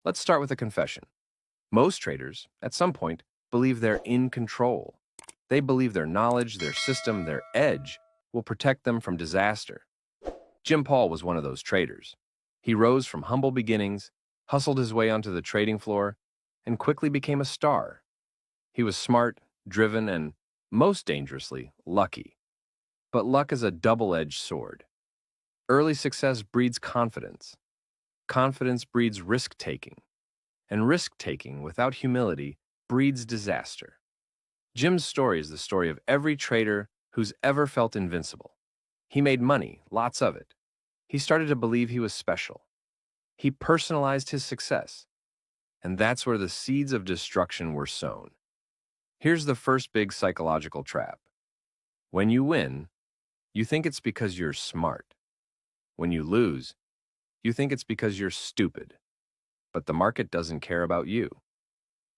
Let's start with a confession. Most traders, at some point, believe they're in control. They believe their knowledge, their system, their edge will protect them from disaster. Jim Paul was one of those traders. He rose from humble beginnings, hustled his way onto the trading floor, and quickly became a star. He was smart, driven, and, most dangerously, lucky. But luck is a double-edged sword. Early success breeds confidence. Confidence breeds risk-taking. And risk-taking without humility breeds disaster. Jim's story is the story of every trader who's ever felt invincible. He made money, lots of it. He started to believe he was special. He personalized his success. And that's where the seeds of destruction were sown. Here's the first big psychological trap. When you win, you think it's because you're smart. When you lose, you think it's because you're stupid. But the market doesn't care about you.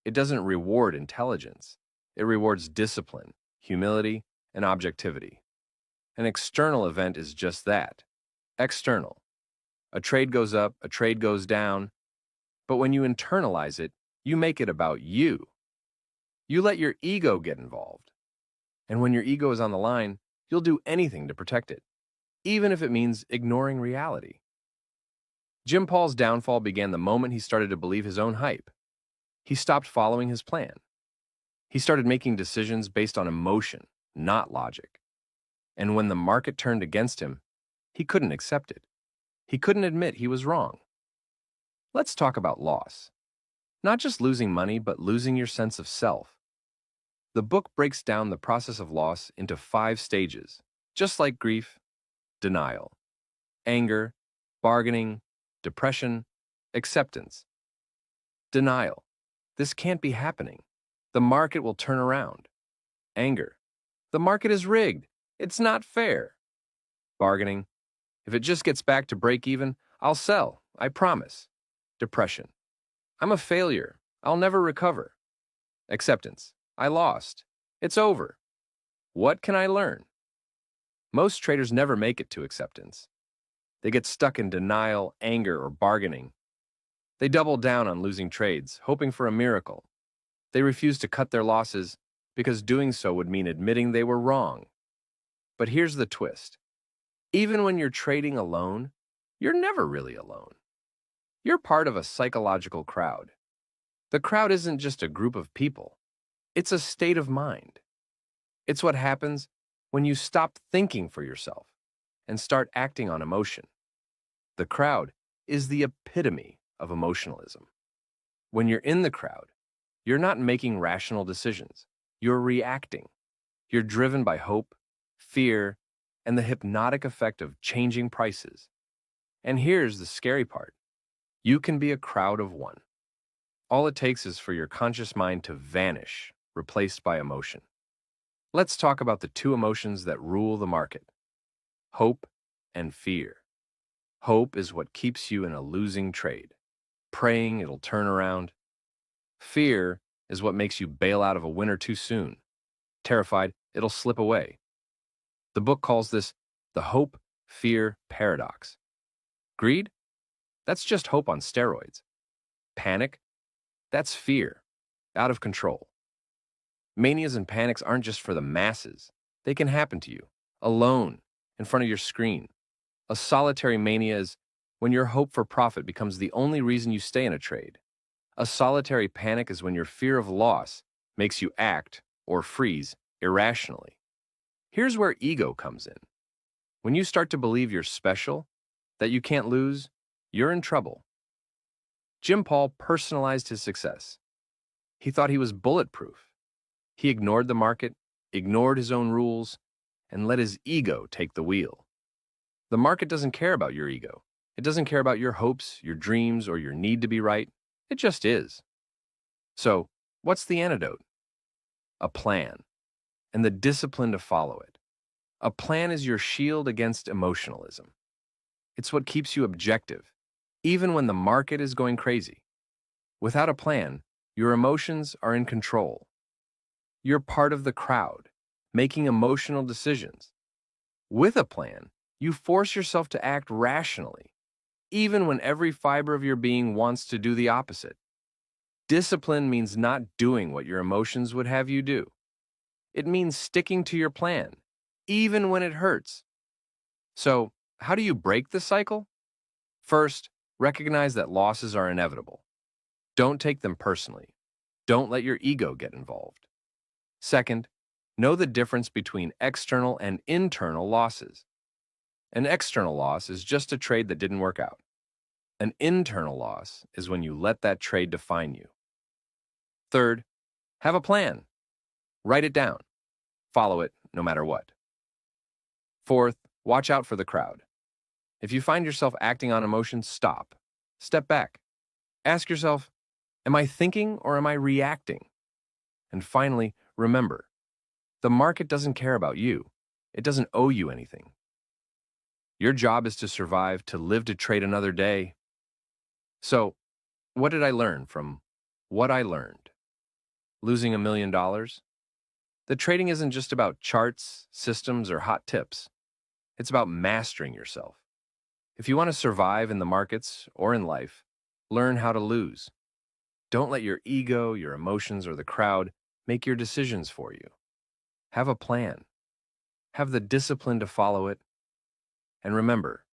It doesn't reward intelligence. It rewards discipline, humility, and objectivity. An external event is just that. External. A trade goes up, a trade goes down. But when you internalize it, you make it about you. You let your ego get involved. And when your ego is on the line, you'll do anything to protect it, even if it means ignoring reality. Jim Paul's downfall began the moment he started to believe his own hype. He stopped following his plan. He started making decisions based on emotion, not logic. And when the market turned against him, he couldn't accept it. He couldn't admit he was wrong. Let's talk about loss. Not just losing money, but losing your sense of self. The book breaks down the process of loss into 5 stages, just like grief, denial, anger, bargaining, depression, acceptance. Denial. This can't be happening. The market will turn around. Anger. The market is rigged. It's not fair. Bargaining. If it just gets back to break even, I'll sell. I promise. Depression. I'm a failure. I'll never recover. Acceptance. I lost. It's over. What can I learn? Most traders never make it to acceptance. They get stuck in denial, anger, or bargaining. They double down on losing trades, hoping for a miracle. They refuse to cut their losses because doing so would mean admitting they were wrong. But here's the twist. Even when you're trading alone, you're never really alone. You're part of a psychological crowd. The crowd isn't just a group of people. It's a state of mind. It's what happens when you stop thinking for yourself and start acting on emotion. The crowd is the epitome of emotionalism. When you're in the crowd, you're not making rational decisions. You're reacting. You're driven by hope, fear, and the hypnotic effect of changing prices. And here's the scary part. You can be a crowd of one. All it takes is for your conscious mind to vanish, replaced by emotion. Let's talk about the 2 emotions that rule the market: hope and fear. Hope is what keeps you in a losing trade, praying it'll turn around. Fear is what makes you bail out of a winner too soon, terrified it'll slip away. The book calls this the hope-fear paradox. Greed? That's just hope on steroids. Panic? That's fear, out of control. Manias and panics aren't just for the masses. They can happen to you, alone, in front of your screen. A solitary mania is when your hope for profit becomes the only reason you stay in a trade. A solitary panic is when your fear of loss makes you act, or freeze, irrationally. Here's where ego comes in. When you start to believe you're special, that you can't lose, you're in trouble. Jim Paul personalized his success. He thought he was bulletproof. He ignored the market, ignored his own rules, and let his ego take the wheel. The market doesn't care about your ego. It doesn't care about your hopes, your dreams, or your need to be right. It just is. So, what's the antidote? A plan, and the discipline to follow it. A plan is your shield against emotionalism. It's what keeps you objective, even when the market is going crazy. Without a plan, your emotions are in control. You're part of the crowd, making emotional decisions. With a plan, you force yourself to act rationally. even when every fiber of your being wants to do the opposite. Discipline means not doing what your emotions would have you do. It means sticking to your plan, even when it hurts. So, how do you break the cycle? First, recognize that losses are inevitable. Don't take them personally. Don't let your ego get involved. Second, know the difference between external and internal losses. An external loss is just a trade that didn't work out. An internal loss is when you let that trade define you. Third, have a plan. Write it down. Follow it no matter what. Fourth, watch out for the crowd. If you find yourself acting on emotions, stop. Step back. Ask yourself, am I thinking or am I reacting? And finally, remember, the market doesn't care about you. It doesn't owe you anything. Your job is to survive, to live to trade another day. So, what did I learn from what I learned? Losing $1 million? The trading isn't just about charts, systems, or hot tips. It's about mastering yourself. If you want to survive in the markets or in life, learn how to lose. Don't let your ego, your emotions, or the crowd make your decisions for you. Have a plan. Have the discipline to follow it. And remember,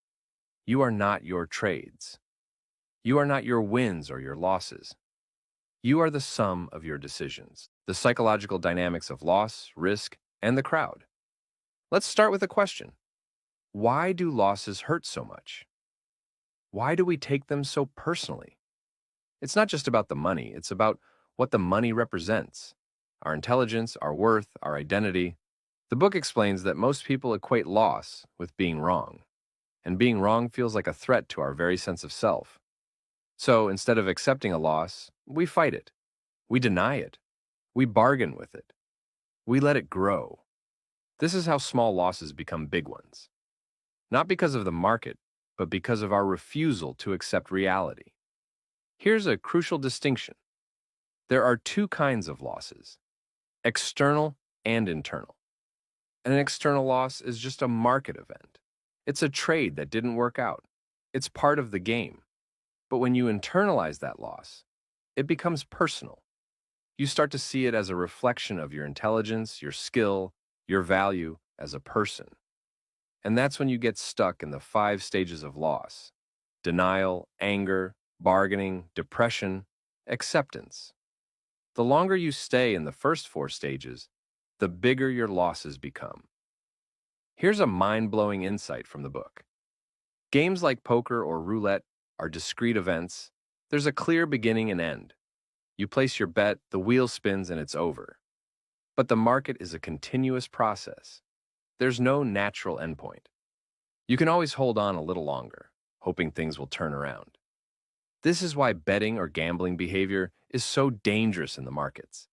you are not your trades. You are not your wins or your losses. You are the sum of your decisions, the psychological dynamics of loss, risk, and the crowd. Let's start with a question. Why do losses hurt so much? Why do we take them so personally? It's not just about the money, it's about what the money represents. Our intelligence, our worth, our identity. The book explains that most people equate loss with being wrong, and being wrong feels like a threat to our very sense of self. So instead of accepting a loss, we fight it. We deny it. We bargain with it. We let it grow. This is how small losses become big ones. Not because of the market, but because of our refusal to accept reality. Here's a crucial distinction. There are two kinds of losses, external and internal. An external loss is just a market event. It's a trade that didn't work out. It's part of the game. But when you internalize that loss, it becomes personal. You start to see it as a reflection of your intelligence, your skill, your value as a person. And that's when you get stuck in the 5 stages of loss: denial, anger, bargaining, depression, acceptance. The longer you stay in the first 4 stages, the bigger your losses become. Here's a mind-blowing insight from the book. Games like poker or roulette are discrete events. There's a clear beginning and end. You place your bet, the wheel spins, and it's over. But the market is a continuous process. There's no natural endpoint. You can always hold on a little longer, hoping things will turn around. This is why betting or gambling behavior is so dangerous in the markets.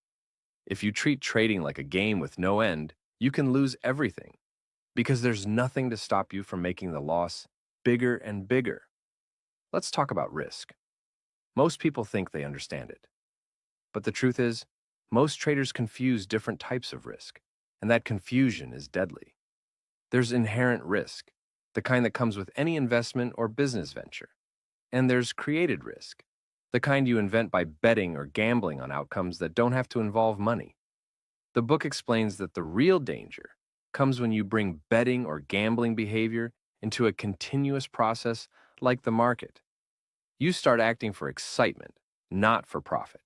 If you treat trading like a game with no end, you can lose everything, because there's nothing to stop you from making the loss bigger and bigger. Let's talk about risk. Most people think they understand it. But the truth is, most traders confuse different types of risk, and that confusion is deadly. There's inherent risk, the kind that comes with any investment or business venture. And there's created risk, the kind you invent by betting or gambling on outcomes that don't have to involve money. The book explains that the real danger comes when you bring betting or gambling behavior into a continuous process like the market. You start acting for excitement, not for profit.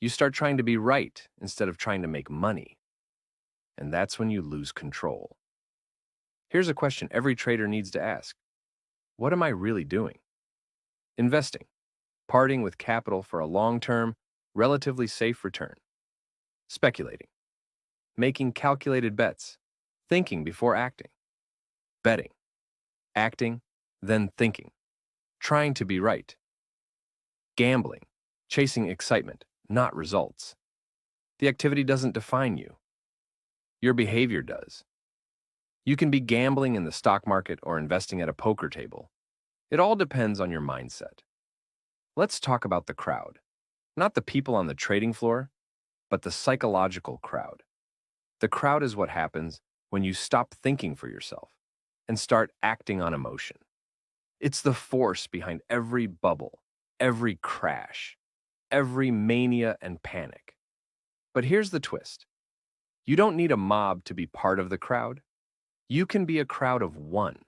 You start trying to be right instead of trying to make money. And that's when you lose control. Here's a question every trader needs to ask. What am I really doing? Investing, parting with capital for a long-term, relatively safe return. Speculating, making calculated bets, thinking before acting. Betting, acting, then thinking, trying to be right. Gambling, chasing excitement, not results. The activity doesn't define you. Your behavior does. You can be gambling in the stock market or investing at a poker table. It all depends on your mindset. Let's talk about the crowd. Not the people on the trading floor, but the psychological crowd. The crowd is what happens when you stop thinking for yourself and start acting on emotion. It's the force behind every bubble, every crash, every mania and panic. But here's the twist. You don't need a mob to be part of the crowd. You can be a crowd of one.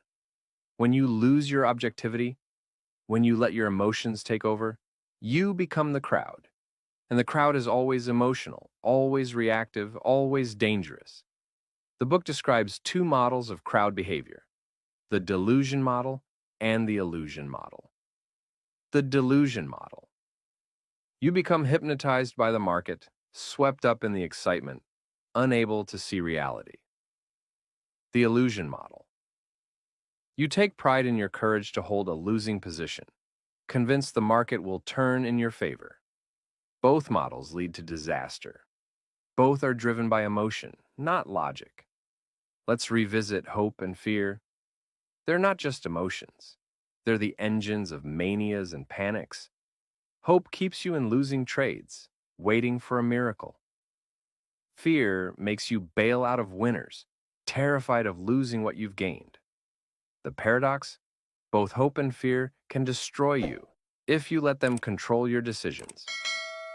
When you lose your objectivity, when you let your emotions take over, you become the crowd. And the crowd is always emotional, always reactive, always dangerous. The book describes two models of crowd behavior: the delusion model and the illusion model. The delusion model. You become hypnotized by the market, swept up in the excitement, unable to see reality. The illusion model. You take pride in your courage to hold a losing position, convinced the market will turn in your favor. Both models lead to disaster. Both are driven by emotion, not logic. Let's revisit hope and fear. They're not just emotions. They're the engines of manias and panics. Hope keeps you in losing trades, waiting for a miracle. Fear makes you bail out of winners, terrified of losing what you've gained. The paradox? Both hope and fear can destroy you if you let them control your decisions.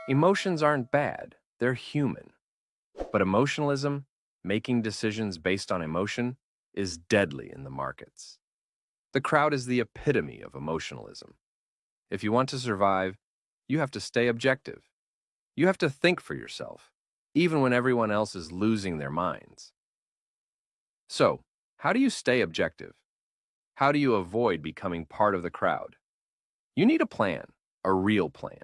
Emotions aren't bad, they're human. But emotionalism, making decisions based on emotion, is deadly in the markets. The crowd is the epitome of emotionalism. If you want to survive, you have to stay objective. You have to think for yourself, even when everyone else is losing their minds. So, how do you stay objective? How do you avoid becoming part of the crowd? You need a plan, a real plan.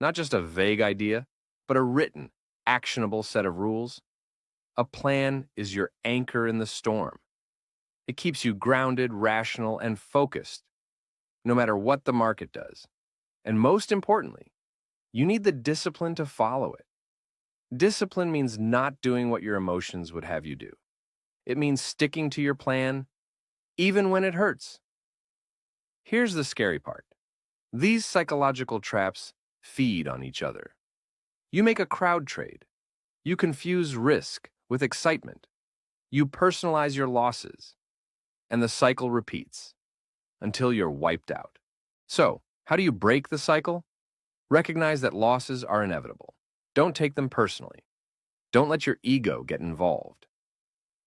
Not just a vague idea, but a written, actionable set of rules. A plan is your anchor in the storm. It keeps you grounded, rational, and focused, no matter what the market does. And most importantly, you need the discipline to follow it. Discipline means not doing what your emotions would have you do. It means sticking to your plan, even when it hurts. Here's the scary part. These psychological traps feed on each other. You make a crowd trade. You confuse risk with excitement. You personalize your losses. And the cycle repeats until you're wiped out. So, how do you break the cycle? Recognize that losses are inevitable. Don't take them personally. Don't let your ego get involved.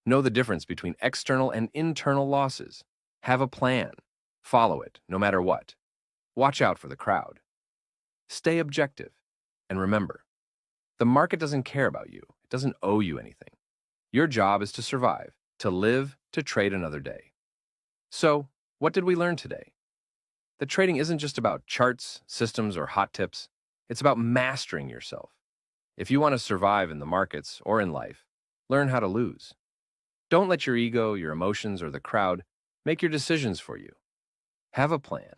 Know the difference between external and internal losses. Have a plan. Follow it, no matter what. Watch out for the crowd. Stay objective. And remember, the market doesn't care about you. It doesn't owe you anything. Your job is to survive, to live, to trade another day. So, what did we learn today? That trading isn't just about charts, systems, or hot tips. It's about mastering yourself. If you want to survive in the markets or in life, learn how to lose. Don't let your ego, your emotions, or the crowd make your decisions for you. Have a plan.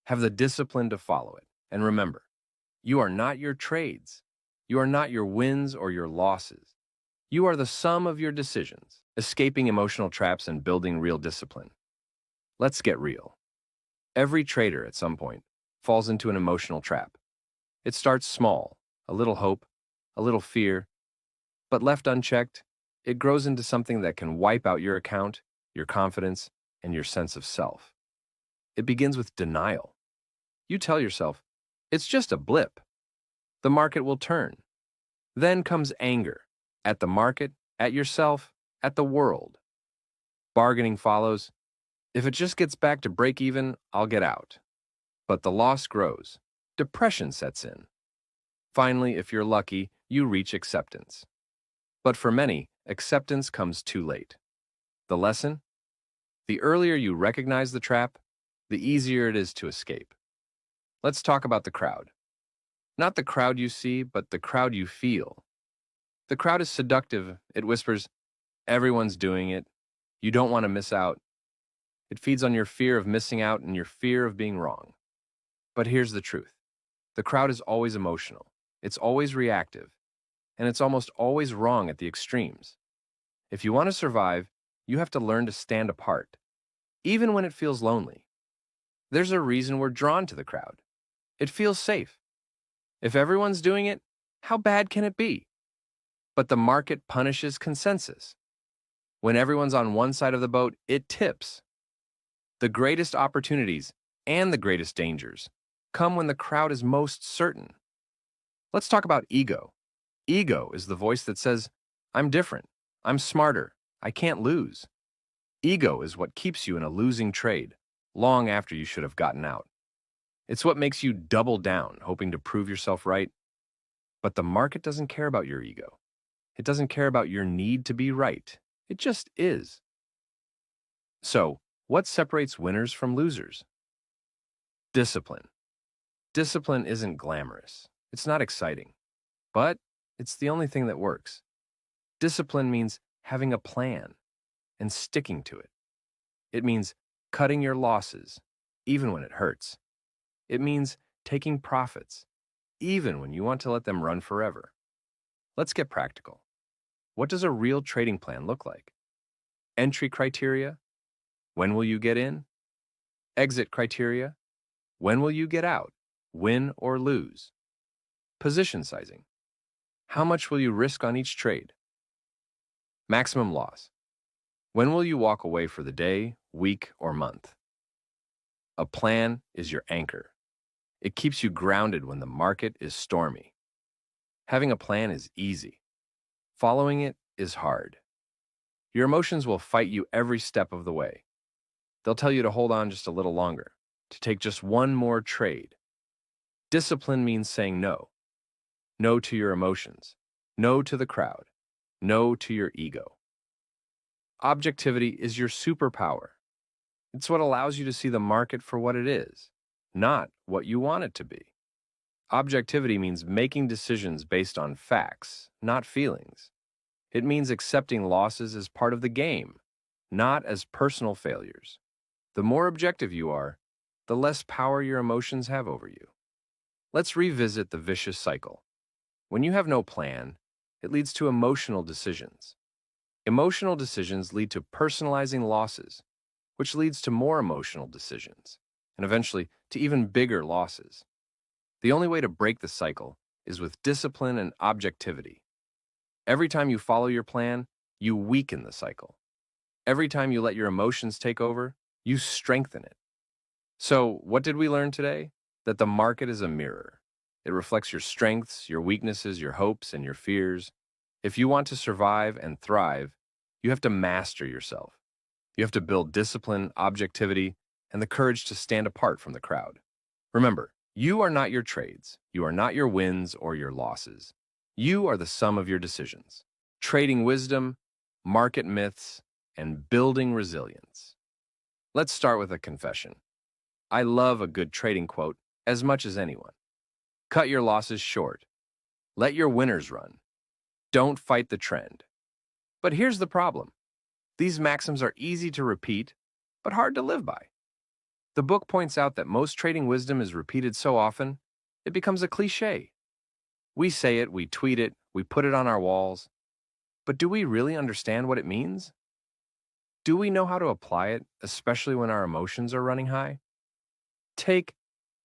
Have the discipline to follow it. And remember, you are not your trades. You are not your wins or your losses. You are the sum of your decisions, escaping emotional traps and building real discipline. Let's get real. Every trader at some point falls into an emotional trap. It starts small, a little hope, a little fear, but left unchecked, it grows into something that can wipe out your account, your confidence, and your sense of self. It begins with denial. You tell yourself, it's just a blip. The market will turn. Then comes anger, at the market, at yourself, at the world. Bargaining follows. If it just gets back to break even, I'll get out. But the loss grows. Depression sets in. Finally, if you're lucky, you reach acceptance. But for many, acceptance comes too late. The lesson? The earlier you recognize the trap, the easier it is to escape. Let's talk about the crowd. Not the crowd you see, but the crowd you feel. The crowd is seductive. It whispers, everyone's doing it. You don't want to miss out. It feeds on your fear of missing out and your fear of being wrong. But here's the truth. The crowd is always emotional. It's always reactive. And it's almost always wrong at the extremes. If you want to survive, you have to learn to stand apart, even when it feels lonely. There's a reason we're drawn to the crowd. It feels safe. If everyone's doing it, how bad can it be? But the market punishes consensus. When everyone's on one side of the boat, it tips. The greatest opportunities and the greatest dangers come when the crowd is most certain. Let's talk about ego. Ego is the voice that says, I'm different, I'm smarter, I can't lose. Ego is what keeps you in a losing trade long after you should have gotten out. It's what makes you double down, hoping to prove yourself right. But the market doesn't care about your ego. It doesn't care about your need to be right. It just is. So, what separates winners from losers? Discipline. Discipline isn't glamorous. It's not exciting. But it's the only thing that works. Discipline means having a plan and sticking to it. It means cutting your losses, even when it hurts. It means taking profits, even when you want to let them run forever. Let's get practical. What does a real trading plan look like? Entry criteria? When will you get in? Exit criteria? When will you get out? Win or lose? Position sizing. How much will you risk on each trade? Maximum loss. When will you walk away for the day, week, or month? A plan is your anchor. It keeps you grounded when the market is stormy. Having a plan is easy. Following it is hard. Your emotions will fight you every step of the way. They'll tell you to hold on just a little longer, to take just one more trade. Discipline means saying no. No to your emotions. No to the crowd. No to your ego. Objectivity is your superpower. It's what allows you to see the market for what it is, not what you want it to be. Objectivity means making decisions based on facts, not feelings. It means accepting losses as part of the game, not as personal failures. The more objective you are, the less power your emotions have over you. Let's revisit the vicious cycle. When you have no plan, it leads to emotional decisions. Emotional decisions lead to personalizing losses, which leads to more emotional decisions, and eventually to even bigger losses. The only way to break the cycle is with discipline and objectivity. Every time you follow your plan, you weaken the cycle. Every time you let your emotions take over, you strengthen it. So, what did we learn today? That the market is a mirror. It reflects your strengths, your weaknesses, your hopes, and your fears. If you want to survive and thrive, you have to master yourself. You have to build discipline, objectivity, and the courage to stand apart from the crowd. Remember, you are not your trades. You are not your wins or your losses. You are the sum of your decisions. Trading wisdom, market myths, and building resilience. Let's start with a confession. I love a good trading quote as much as anyone. Cut your losses short. Let your winners run. Don't fight the trend. But here's the problem. These maxims are easy to repeat, but hard to live by. The book points out that most trading wisdom is repeated so often, it becomes a cliché. We say it, we tweet it, we put it on our walls. But do we really understand what it means? Do we know how to apply it, especially when our emotions are running high? Take,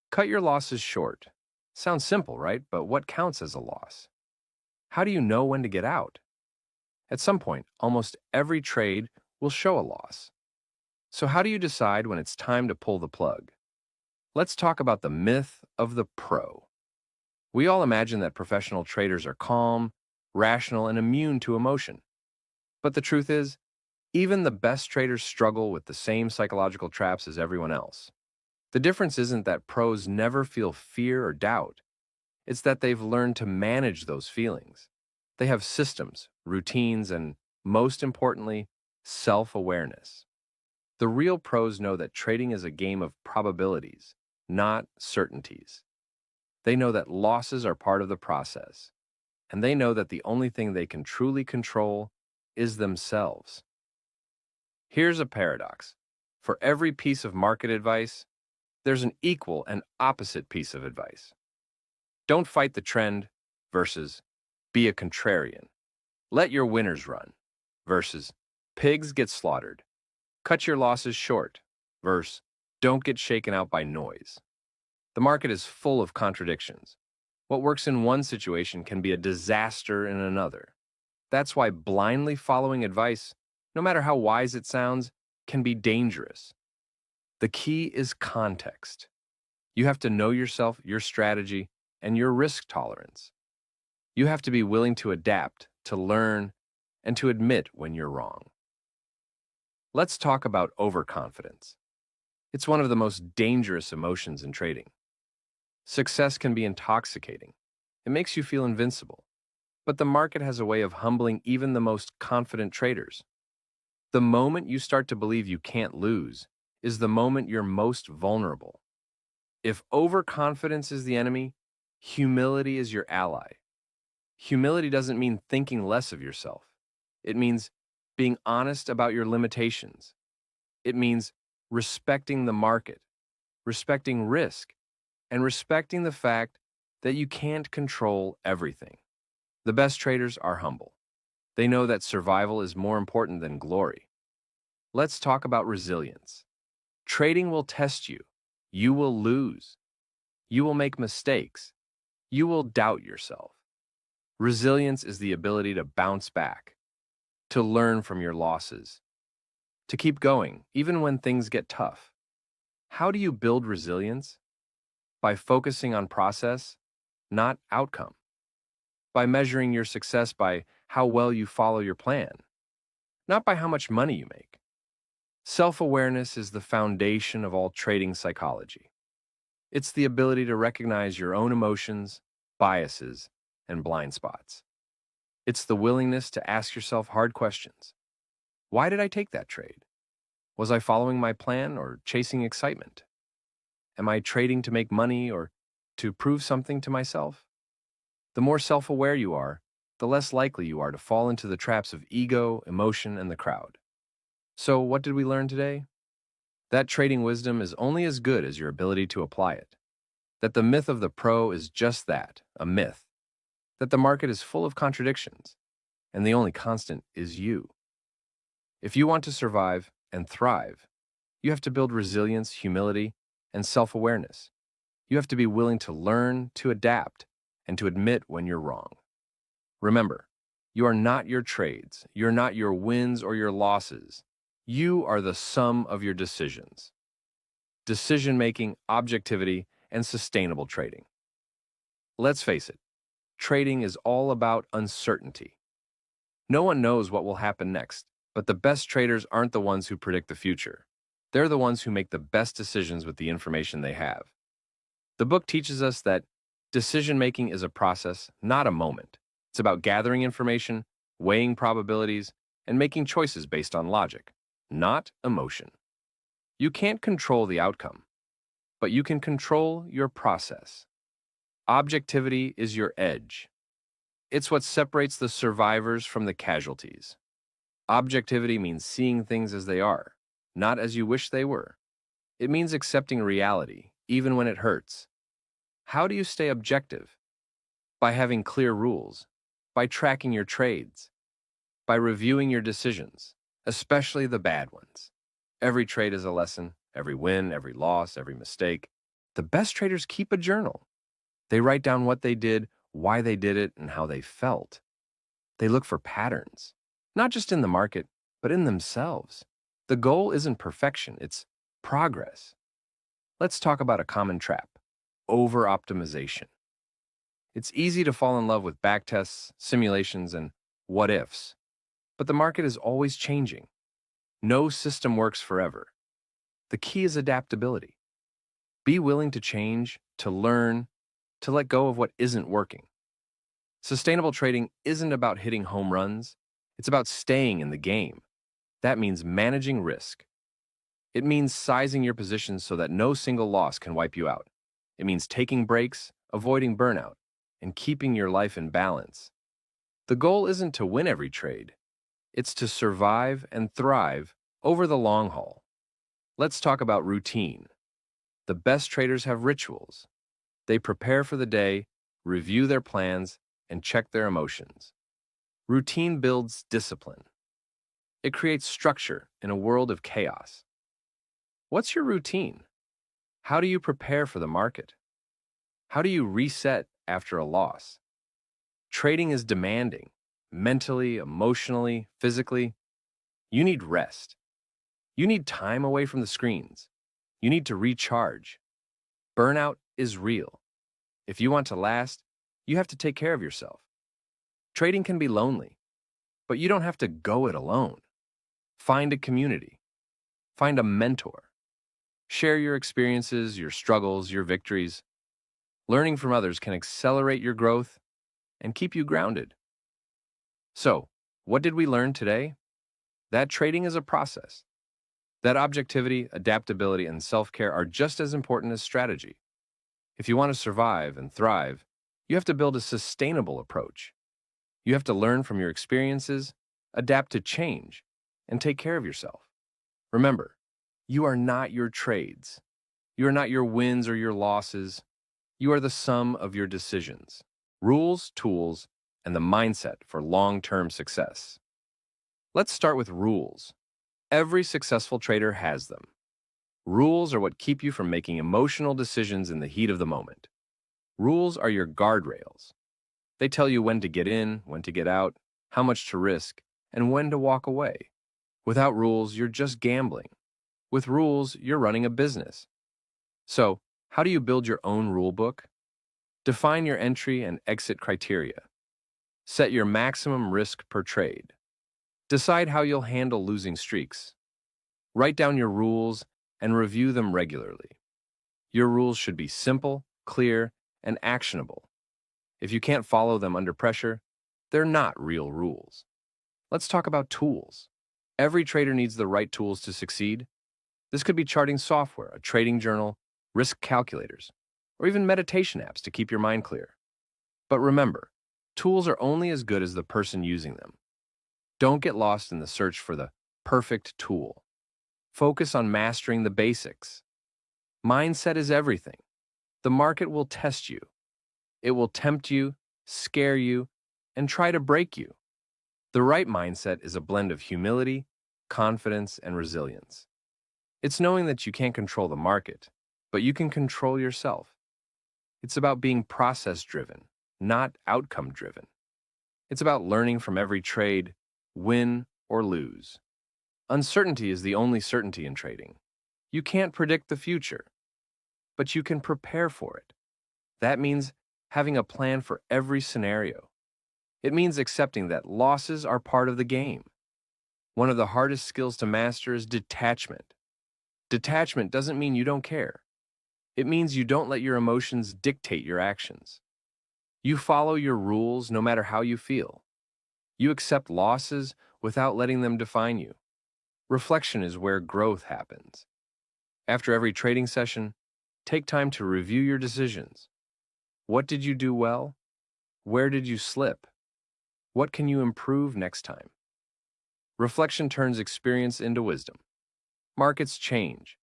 cut your losses short. Sounds simple, right? But what counts as a loss? How do you know when to get out? At some point, almost every trade will show a loss. So how do you decide when it's time to pull the plug? Let's talk about the myth of the pro. We all imagine that professional traders are calm, rational, and immune to emotion. But the truth is, even the best traders struggle with the same psychological traps as everyone else. The difference isn't that pros never feel fear or doubt. It's that they've learned to manage those feelings. They have systems, routines, and, most importantly, self-awareness. The real pros know that trading is a game of probabilities, not certainties. They know that losses are part of the process, and they know that the only thing they can truly control is themselves. Here's a paradox. For every piece of market advice, there's an equal and opposite piece of advice. Don't fight the trend versus be a contrarian. Let your winners run versus pigs get slaughtered. Cut your losses short versus don't get shaken out by noise. The market is full of contradictions. What works in one situation can be a disaster in another. That's why blindly following advice, no matter how wise it sounds, can be dangerous. The key is context. You have to know yourself, your strategy, and your risk tolerance. You have to be willing to adapt, to learn, and to admit when you're wrong. Let's talk about overconfidence. It's one of the most dangerous emotions in trading. Success can be intoxicating. It makes you feel invincible. But the market has a way of humbling even the most confident traders. The moment you start to believe you can't lose is the moment you're most vulnerable. If overconfidence is the enemy, humility is your ally. Humility doesn't mean thinking less of yourself. It means being honest about your limitations. It means respecting the market, respecting risk, and respecting the fact that you can't control everything. The best traders are humble. They know that survival is more important than glory. Let's talk about resilience. Trading will test you. You will lose. You will make mistakes. You will doubt yourself. Resilience is the ability to bounce back, to learn from your losses, to keep going even when things get tough. How do you build resilience? By focusing on process, not outcome. By measuring your success by how well you follow your plan, not by how much money you make. Self-awareness is the foundation of all trading psychology. It's the ability to recognize your own emotions, biases, and blind spots. It's the willingness to ask yourself hard questions. Why did I take that trade? Was I following my plan or chasing excitement? Am I trading to make money or to prove something to myself? The more self-aware you are, the less likely you are to fall into the traps of ego, emotion, and the crowd. So, what did we learn today? That trading wisdom is only as good as your ability to apply it. That the myth of the pro is just that, a myth. That the market is full of contradictions, and the only constant is you. If you want to survive and thrive, you have to build resilience, humility, and self-awareness. You have to be willing to learn, to adapt, and to admit when you're wrong. Remember, you are not your trades, you're not your wins or your losses. You are the sum of your decisions. Decision-making, objectivity, and sustainable trading. Let's face it, trading is all about uncertainty. No one knows what will happen next, but the best traders aren't the ones who predict the future. They're the ones who make the best decisions with the information they have. The book teaches us that decision-making is a process, not a moment. It's about gathering information, weighing probabilities, and making choices based on logic, not emotion. You can't control the outcome, but you can control your process. Objectivity is your edge. It's what separates the survivors from the casualties. Objectivity means seeing things as they are, not as you wish they were. It means accepting reality, even when it hurts. How do you stay objective? By having clear rules, by tracking your trades, by reviewing your decisions, especially the bad ones. Every trade is a lesson, every win, every loss, every mistake. The best traders keep a journal. They write down what they did, why they did it, and how they felt. They look for patterns, not just in the market, but in themselves. The goal isn't perfection, it's progress. Let's talk about a common trap: over-optimization. It's easy to fall in love with backtests, simulations, and what-ifs. But the market is always changing. No system works forever. The key is adaptability. Be willing to change, to learn, to let go of what isn't working. Sustainable trading isn't about hitting home runs. It's about staying in the game. That means managing risk. It means sizing your positions so that no single loss can wipe you out. It means taking breaks, avoiding burnout, and keeping your life in balance. The goal isn't to win every trade. It's to survive and thrive over the long haul. Let's talk about routine. The best traders have rituals. They prepare for the day, review their plans, and check their emotions. Routine builds discipline. It creates structure in a world of chaos. What's your routine? How do you prepare for the market? How do you reset after a loss? Trading is demanding, mentally, emotionally, physically. You need rest. You need time away from the screens. You need to recharge. Burnout is real. If you want to last, you have to take care of yourself. Trading can be lonely, but you don't have to go it alone. Find a community. Find a mentor. Share your experiences, your struggles, your victories. Learning from others can accelerate your growth and keep you grounded. So, what did we learn today? That trading is a process. That objectivity, adaptability, and self-care are just as important as strategy. If you want to survive and thrive, you have to build a sustainable approach. You have to learn from your experiences, adapt to change, and take care of yourself. Remember, you are not your trades. You are not your wins or your losses. You are the sum of your decisions, rules, tools, and the mindset for long-term success. Let's start with rules. Every successful trader has them. Rules are what keep you from making emotional decisions in the heat of the moment. Rules are your guardrails. They tell you when to get in, when to get out, how much to risk, and when to walk away. Without rules, you're just gambling. With rules, you're running a business. So, how do you build your own rule book? Define your entry and exit criteria. Set your maximum risk per trade. Decide how you'll handle losing streaks. Write down your rules and review them regularly. Your rules should be simple, clear, and actionable. If you can't follow them under pressure, they're not real rules. Let's talk about tools. Every trader needs the right tools to succeed. This could be charting software, a trading journal, risk calculators, or even meditation apps to keep your mind clear. But remember, tools are only as good as the person using them. Don't get lost in the search for the perfect tool. Focus on mastering the basics. Mindset is everything. The market will test you. It will tempt you, scare you, and try to break you. The right mindset is a blend of humility, confidence, and resilience. It's knowing that you can't control the market, but you can control yourself. It's about being process-driven, not outcome-driven. It's about learning from every trade, win or lose. Uncertainty is the only certainty in trading. You can't predict the future, but you can prepare for it. That means having a plan for every scenario. It means accepting that losses are part of the game. One of the hardest skills to master is detachment. Detachment doesn't mean you don't care. It means you don't let your emotions dictate your actions. You follow your rules no matter how you feel. You accept losses without letting them define you. Reflection is where growth happens. After every trading session, take time to review your decisions. What did you do well? Where did you slip? What can you improve next time? Reflection turns experience into wisdom. Markets change.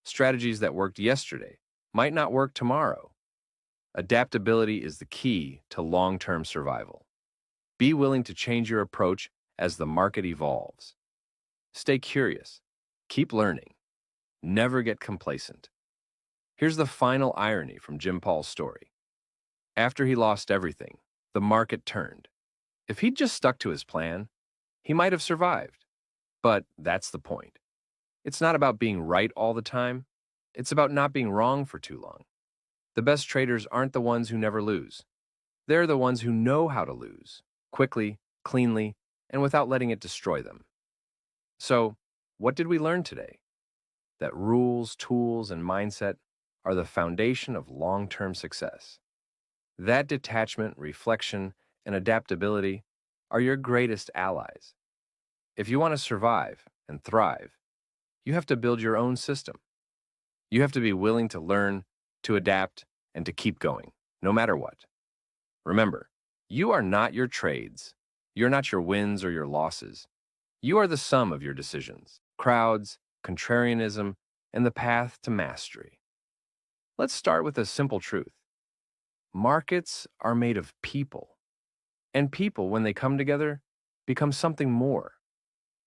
Strategies that worked yesterday might not work tomorrow. Adaptability is the key to long-term survival. Be willing to change your approach as the market evolves. Stay curious. Keep learning. Never get complacent. Here's the final irony from Jim Paul's story. After he lost everything, the market turned. If he'd just stuck to his plan, he might have survived. But that's the point. It's not about being right all the time. It's about not being wrong for too long. The best traders aren't the ones who never lose. They're the ones who know how to lose, quickly, cleanly, and without letting it destroy them. So, what did we learn today? That rules, tools, and mindset are the foundation of long-term success. That detachment, reflection, and adaptability are your greatest allies. If you want to survive and thrive, you have to build your own system. You have to be willing to learn, to adapt, and to keep going, no matter what. Remember, you are not your trades. You're not your wins or your losses. You are the sum of your decisions, crowds, contrarianism, and the path to mastery. Let's start with a simple truth. Markets are made of people. And people, when they come together, become something more.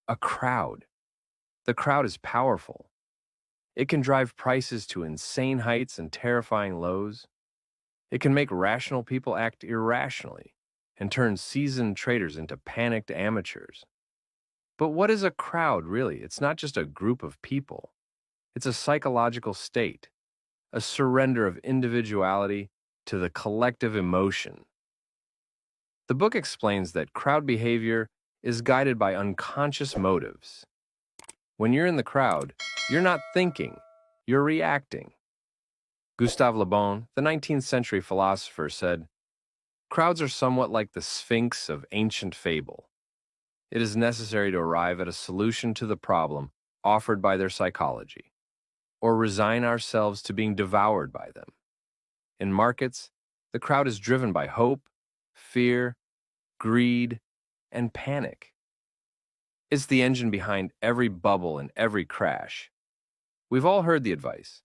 A crowd. The crowd is powerful. It can drive prices to insane heights and terrifying lows. It can make rational people act irrationally and turn seasoned traders into panicked amateurs. But what is a crowd, really? It's not just a group of people. It's a psychological state, a surrender of individuality to the collective emotion. The book explains that crowd behavior is guided by unconscious motives. When you're in the crowd, you're not thinking, you're reacting. Gustave Le Bon, the 19th century philosopher, said, "Crowds are somewhat like the sphinx of ancient fable. It is necessary to arrive at a solution to the problem offered by their psychology, or resign ourselves to being devoured by them." In markets, the crowd is driven by hope, fear, greed, and panic. It's the engine behind every bubble and every crash. We've all heard the advice: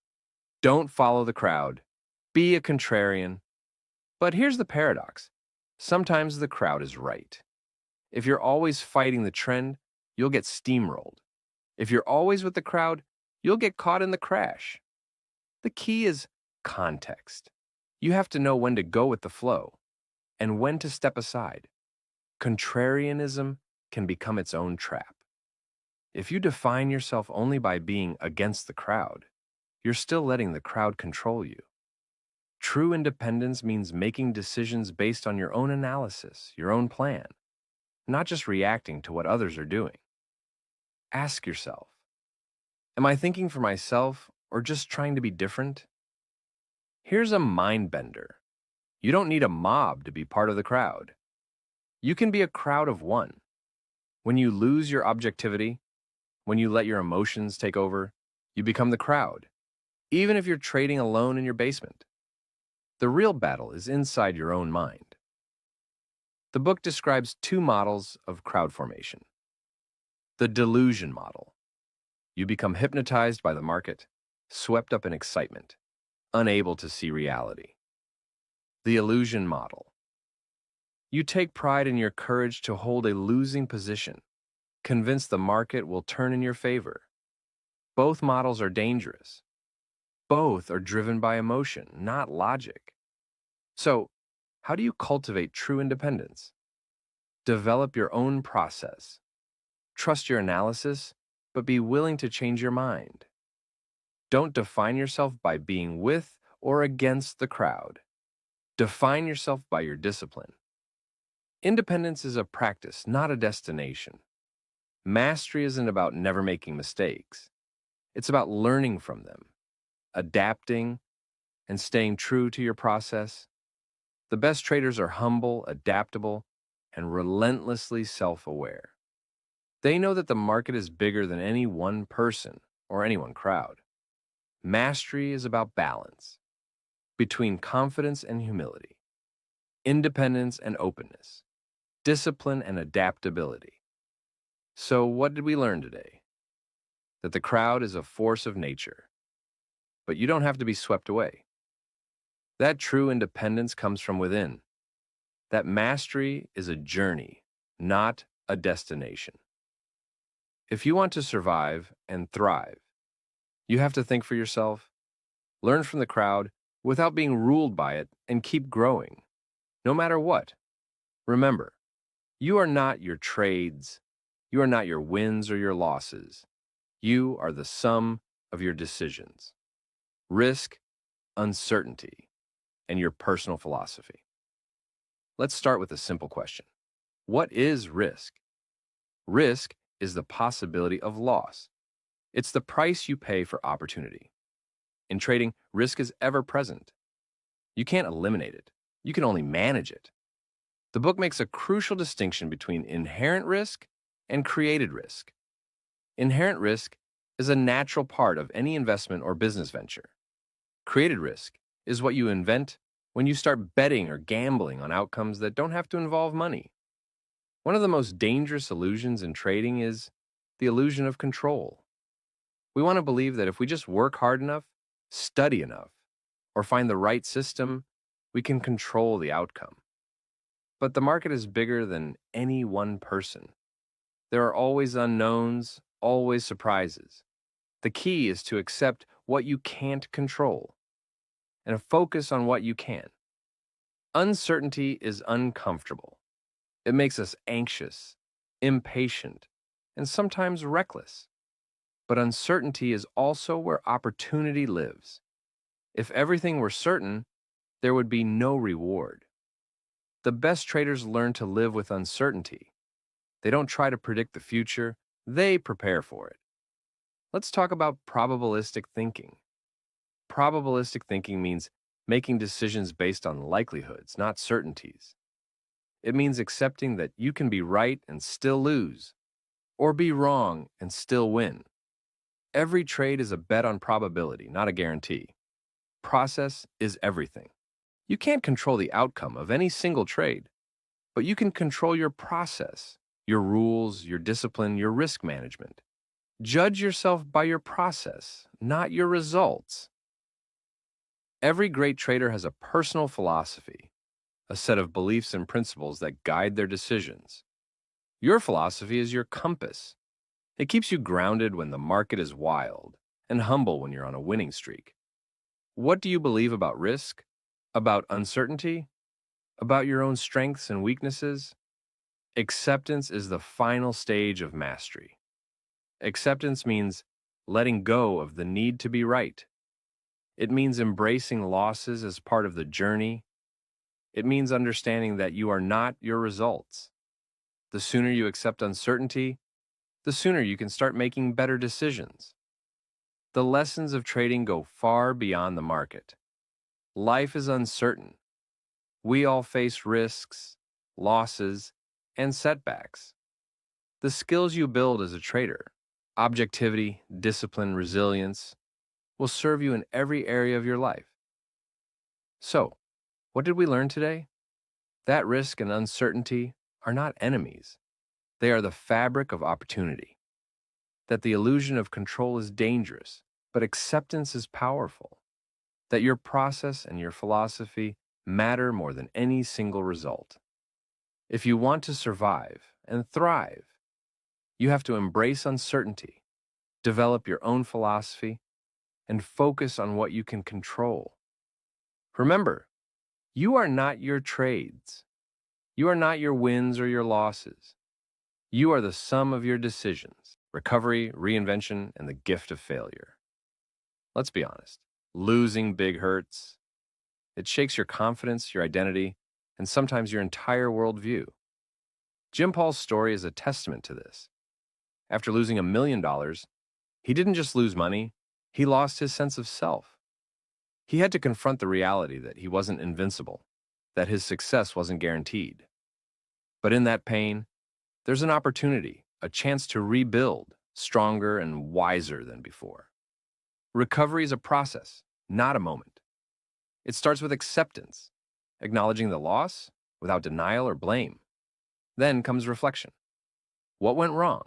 don't follow the crowd, be a contrarian. But here's the paradox: sometimes the crowd is right. If you're always fighting the trend, you'll get steamrolled. If you're always with the crowd, you'll get caught in the crash. The key is context. You have to know when to go with the flow and when to step aside. Contrarianism can become its own trap. If you define yourself only by being against the crowd, you're still letting the crowd control you. True independence means making decisions based on your own analysis, your own plan, not just reacting to what others are doing. Ask yourself, am I thinking for myself or just trying to be different? Here's a mind bender. You don't need a mob to be part of the crowd. You can be a crowd of one. When you lose your objectivity, when you let your emotions take over, you become the crowd, even if you're trading alone in your basement. The real battle is inside your own mind. The book describes two models of crowd formation. The delusion model. You become hypnotized by the market, swept up in excitement, unable to see reality. The illusion model. You take pride in your courage to hold a losing position, convinced the market will turn in your favor. Both models are dangerous. Both are driven by emotion, not logic. So, how do you cultivate true independence? Develop your own process. Trust your analysis, but be willing to change your mind. Don't define yourself by being with or against the crowd. Define yourself by your discipline. Independence is a practice, not a destination. Mastery isn't about never making mistakes. It's about learning from them, adapting, and staying true to your process. The best traders are humble, adaptable, and relentlessly self-aware. They know that the market is bigger than any one person or any one crowd. Mastery is about balance between confidence and humility, independence and openness, discipline and adaptability. So what did we learn today? That the crowd is a force of nature, but you don't have to be swept away. That true independence comes from within. That mastery is a journey, not a destination. If you want to survive and thrive, you have to think for yourself, learn from the crowd without being ruled by it, and keep growing, no matter what. Remember, you are not your trades, you are not your wins or your losses. You are the sum of your decisions, risk, uncertainty, and your personal philosophy. Let's start with a simple question. What is risk? Risk is the possibility of loss. It's the price you pay for opportunity. In trading, risk is ever present. You can't eliminate it. You can only manage it. The book makes a crucial distinction between inherent risk and created risk. Inherent risk is a natural part of any investment or business venture. Created risk is what you invent when you start betting or gambling on outcomes that don't have to involve money. One of the most dangerous illusions in trading is the illusion of control. We want to believe that if we just work hard enough, study enough, or find the right system, we can control the outcome. But the market is bigger than any one person. There are always unknowns, always surprises. The key is to accept what you can't control and focus on what you can. Uncertainty is uncomfortable. It makes us anxious, impatient, and sometimes reckless. But uncertainty is also where opportunity lives. If everything were certain, there would be no reward. The best traders learn to live with uncertainty. They don't try to predict the future, they prepare for it. Let's talk about probabilistic thinking. Probabilistic thinking means making decisions based on likelihoods, not certainties. It means accepting that you can be right and still lose, or be wrong and still win. Every trade is a bet on probability, not a guarantee. Process is everything. You can't control the outcome of any single trade, but you can control your process, your rules, your discipline, your risk management. Judge yourself by your process, not your results. Every great trader has a personal philosophy, a set of beliefs and principles that guide their decisions. Your philosophy is your compass. It keeps you grounded when the market is wild and humble when you're on a winning streak. What do you believe about risk? About uncertainty? About your own strengths and weaknesses? Acceptance is the final stage of mastery. Acceptance means letting go of the need to be right. It means embracing losses as part of the journey. It means understanding that you are not your results. The sooner you accept uncertainty, the sooner you can start making better decisions. The lessons of trading go far beyond the market. Life is uncertain. We all face risks, losses, and setbacks. The skills you build as a trader, objectivity, discipline, resilience, will serve you in every area of your life. So, what did we learn today? That risk and uncertainty are not enemies. They are the fabric of opportunity. That the illusion of control is dangerous, but acceptance is powerful. That your process and your philosophy matter more than any single result. If you want to survive and thrive, you have to embrace uncertainty, develop your own philosophy, and focus on what you can control. Remember, you are not your trades. You are not your wins or your losses. You are the sum of your decisions, recovery, reinvention, and the gift of failure. Let's be honest. Losing big hurts. It shakes your confidence, your identity, and sometimes your entire worldview. Jim Paul's story is a testament to this. After losing $1 million, he didn't just lose money, he lost his sense of self. He had to confront the reality that he wasn't invincible, that his success wasn't guaranteed. But in that pain, there's an opportunity, a chance to rebuild, stronger and wiser than before. Recovery is a process, not a moment. It starts with acceptance, acknowledging the loss without denial or blame. Then comes reflection. What went wrong?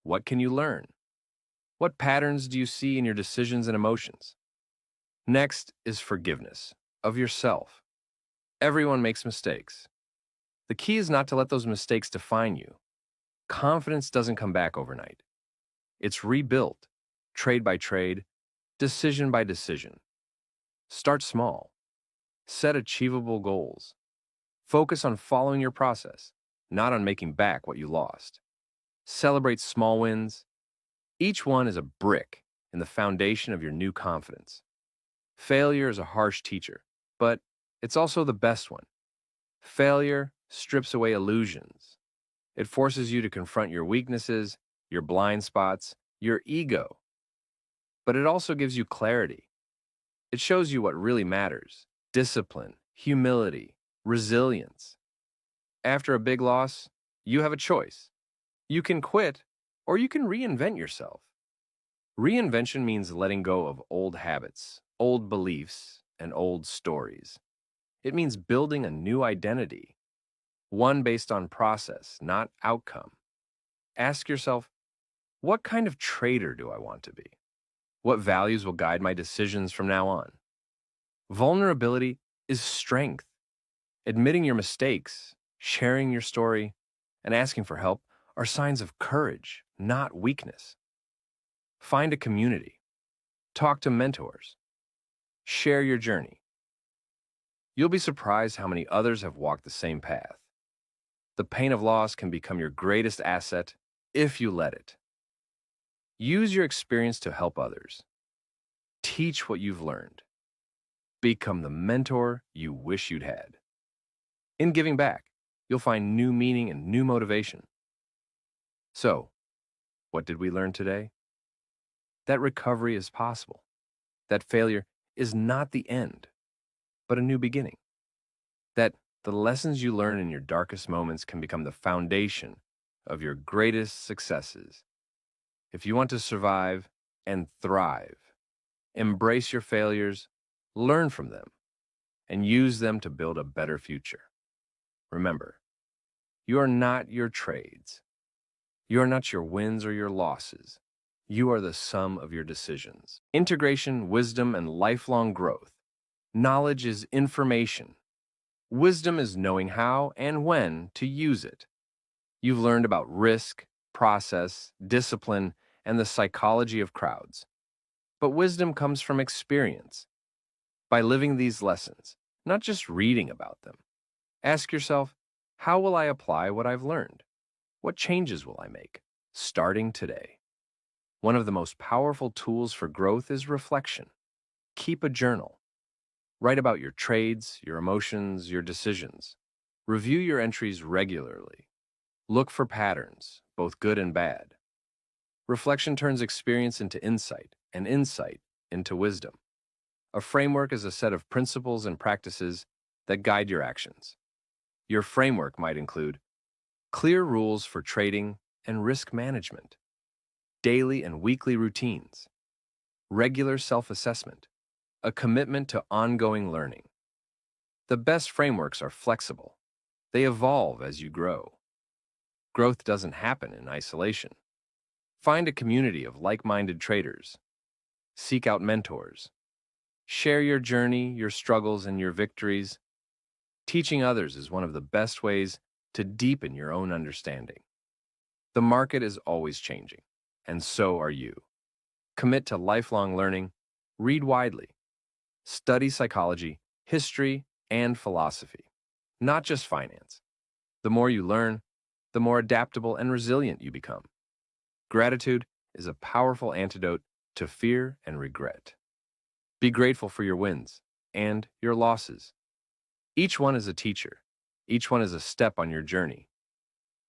What can you learn? What patterns do you see in your decisions and emotions? Next is forgiveness of yourself. Everyone makes mistakes. The key is not to let those mistakes define you. Confidence doesn't come back overnight. It's rebuilt, trade by trade, decision by decision. Start small. Set achievable goals. Focus on following your process, not on making back what you lost. Celebrate small wins. Each one is a brick in the foundation of your new confidence. Failure is a harsh teacher, but it's also the best one. Failure strips away illusions. It forces you to confront your weaknesses, your blind spots, your ego. But it also gives you clarity. It shows you what really matters: discipline, humility, resilience. After a big loss, you have a choice. You can quit, or you can reinvent yourself. Reinvention means letting go of old habits, old beliefs, and old stories. It means building a new identity, one based on process, not outcome. Ask yourself, what kind of trader do I want to be? What values will guide my decisions from now on? Vulnerability is strength. Admitting your mistakes, sharing your story, and asking for help are signs of courage, not weakness. Find a community. Talk to mentors. Share your journey. You'll be surprised how many others have walked the same path. The pain of loss can become your greatest asset if you let it. Use your experience to help others. Teach what you've learned. Become the mentor you wish you'd had. In giving back, you'll find new meaning and new motivation. So, what did we learn today? That recovery is possible. That failure is not the end, but a new beginning. That the lessons you learn in your darkest moments can become the foundation of your greatest successes. If you want to survive and thrive, embrace your failures, learn from them, and use them to build a better future. Remember, you are not your trades. You are not your wins or your losses. You are the sum of your decisions. Integration, wisdom, and lifelong growth. Knowledge is information. Wisdom is knowing how and when to use it. You've learned about risk, process, discipline, and the psychology of crowds. But wisdom comes from experience. By living these lessons, not just reading about them. Ask yourself, how will I apply what I've learned? What changes will I make, starting today? One of the most powerful tools for growth is reflection. Keep a journal. Write about your trades, your emotions, your decisions. Review your entries regularly. Look for patterns, both good and bad. Reflection turns experience into insight, and insight into wisdom. A framework is a set of principles and practices that guide your actions. Your framework might include clear rules for trading and risk management, daily and weekly routines, regular self-assessment, a commitment to ongoing learning. The best frameworks are flexible. They evolve as you grow. Growth doesn't happen in isolation. Find a community of like-minded traders. Seek out mentors. Share your journey, your struggles, and your victories. Teaching others is one of the best ways to deepen your own understanding. The market is always changing, and so are you. Commit to lifelong learning, read widely, study psychology, history, and philosophy, not just finance. The more you learn, the more adaptable and resilient you become. Gratitude is a powerful antidote to fear and regret. Be grateful for your wins and your losses. Each one is a teacher. Each one is a step on your journey.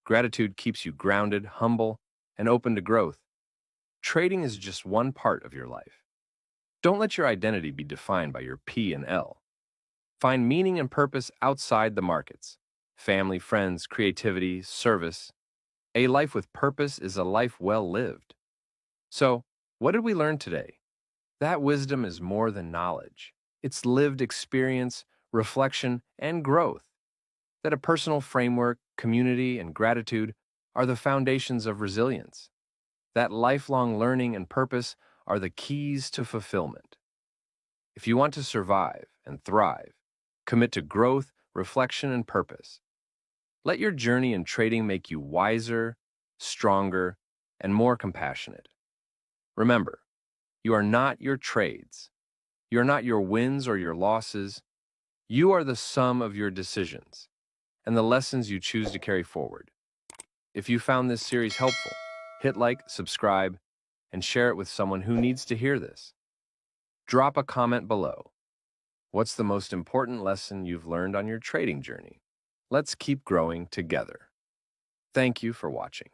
Gratitude keeps you grounded, humble, and open to growth. Trading is just one part of your life. Don't let your identity be defined by your P and L. Find meaning and purpose outside the markets. Family, friends, creativity, service. A life with purpose is a life well lived. So, what did we learn today? That wisdom is more than knowledge. It's lived experience, reflection, and growth. That a personal framework, community, and gratitude are the foundations of resilience. That lifelong learning and purpose are the keys to fulfillment. If you want to survive and thrive, commit to growth, reflection, and purpose. Let your journey in trading make you wiser, stronger, and more compassionate. Remember, you are not your trades. You are not your wins or your losses. You are the sum of your decisions and the lessons you choose to carry forward. If you found this series helpful, hit like, subscribe, and share it with someone who needs to hear this. Drop a comment below. What's the most important lesson you've learned on your trading journey? Let's keep growing together. Thank you for watching.